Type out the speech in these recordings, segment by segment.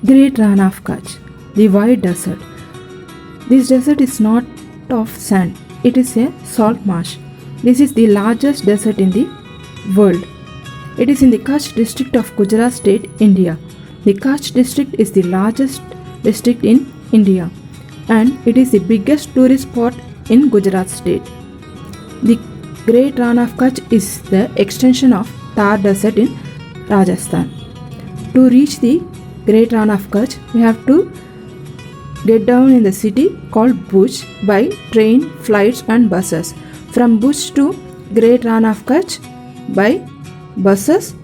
Great Ran of Kutch, the white desert. This desert is not of sand, it is a salt marsh. This is the largest desert in the world. It is in the Kutch district of Gujarat state, India. The Kutch district is the largest district in India and it is the biggest tourist spot in Gujarat state. The Great Ran of Kutch is the extension of Thar Desert in Rajasthan. To reach the Great Ran of Kutch, we have to get down in the city called Bhuj by train, flights and buses. From Bhuj to Great Ran of Kutch by buses,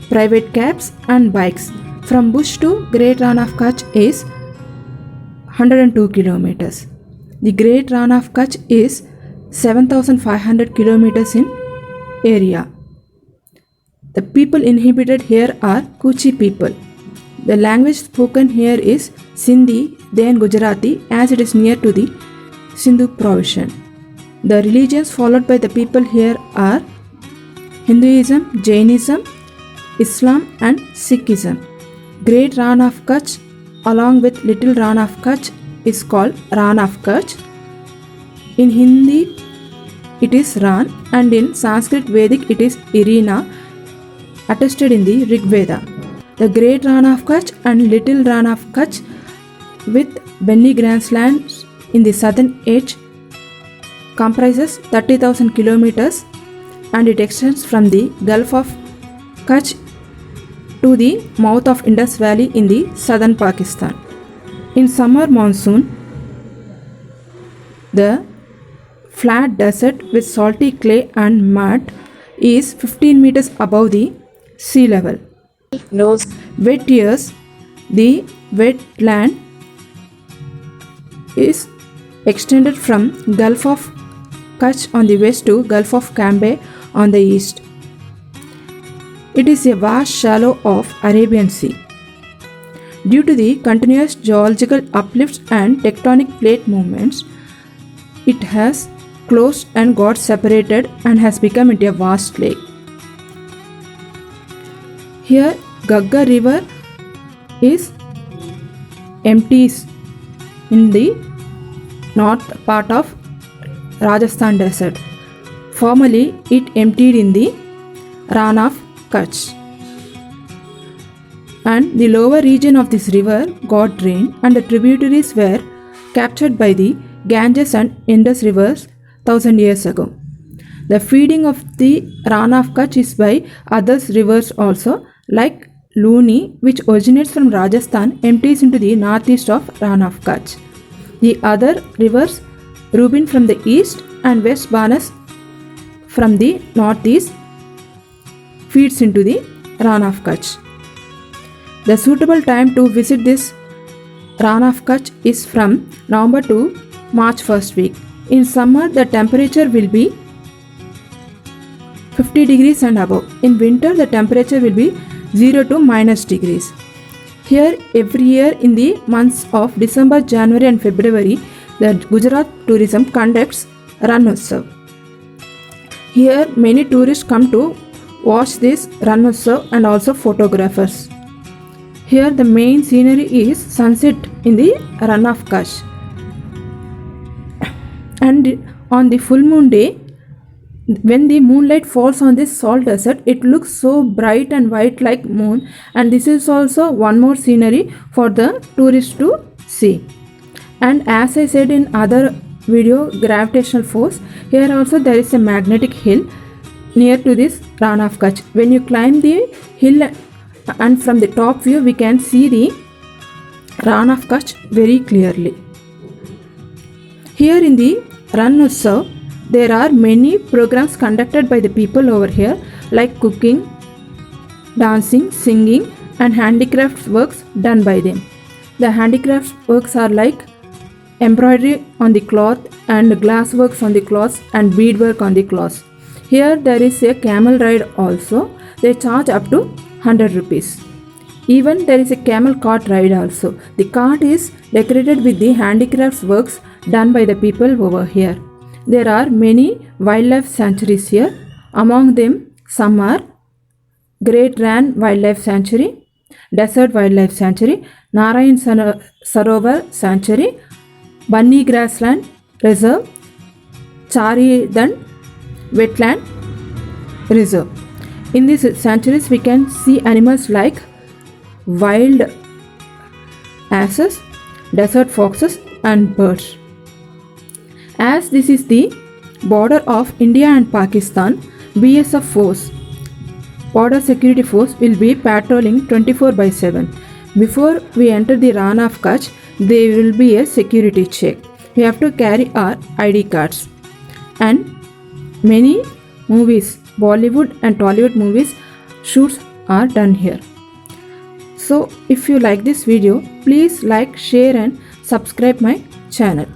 private cabs and bikes. From Bhuj to Great Ran of Kutch is 102 kilometers. The Great Ran of Kutch is 7,500 kilometers in area. The people inhabited here are Kuchi people. The language spoken here is Sindhi, then Gujarati, as it is near to the Sindhu province. The religions followed by the people here are Hinduism, Jainism, Islam and Sikhism. Great Ran of Kutch along with Little Ran of Kutch is called Ran of Kutch. In Hindi it is Ran and in Sanskrit Vedic it is Irina, attested in the Rig Veda. The Great Ran of Kutch and Little Ran of Kutch with Benny Grasslands in the southern edge comprises 30,000 kilometers and it extends from the Gulf of Kutch to the mouth of Indus Valley in the southern Pakistan. In summer monsoon, the flat desert with salty clay and mud is 15 meters above the sea level. Wet years, the wetland is extended from Gulf of Kutch on the west to Gulf of Cambay on the east. It is a vast shallow of Arabian Sea. Due to the continuous geological uplifts and tectonic plate movements, it has closed and got separated and has become into a vast lake. Here Gagga river is empties in the north part of Rajasthan desert. Formerly it emptied in the Ran of Kutch. And the lower region of this river got drained and the tributaries were captured by the Ganges and Indus rivers 1000 years ago. The feeding of the Ran of Kutch is by other rivers also, like Luni, which originates from Rajasthan, empties into the northeast of Ran of Kutch. The other rivers, Rubin from the east and West Banas from the northeast, feeds into the Ran of Kutch. The suitable time to visit this Ran of Kutch is from November to March first week. In summer, the temperature will be 50 degrees and above. In winter, the temperature will be 0 to minus degrees. Here, every year in the months of December, January and February, the Gujarat Tourism conducts Ran Utsav. Here, many tourists come to watch this Ran Utsav and also photographers. Here, the main scenery is sunset in the Ran of Kutch. And on the full moon day, when the moonlight falls on this salt desert, it looks so bright and white like moon, and this is also one more scenery for the tourists to see. And as I said in other video, gravitational force, here also there is a magnetic hill near to this Ran of Kutch. When you climb the hill and from the top view, we can see the Ran of Kutch very clearly. Here in the Ran Utsav, there are many programs conducted by the people over here, like cooking, dancing, singing and handicraft works done by them. The handicraft works are like embroidery on the cloth and glass works on the cloths and beadwork on the cloths. Here there is a camel ride also. They charge up to 100 rupees. Even there is a camel cart ride also. The cart is decorated with the handicrafts works done by the people over here. There are many wildlife sanctuaries here. Among them, some are Great Ran Wildlife Sanctuary, Desert Wildlife Sanctuary, Narayan Sarovar Sanctuary, Bunny Grassland Reserve, Charidan Wetland Reserve. In these sanctuaries, we can see animals like wild asses, desert foxes, and birds. As this is the border of India and Pakistan, BSF force, Border Security Force, will be patrolling 24/7. Before we enter the Rana of Kutch, there will be a security check. We have to carry our ID cards. And many movies, Bollywood and Tollywood movies, shoots are done here. So if you like this video, please like, share and subscribe my channel.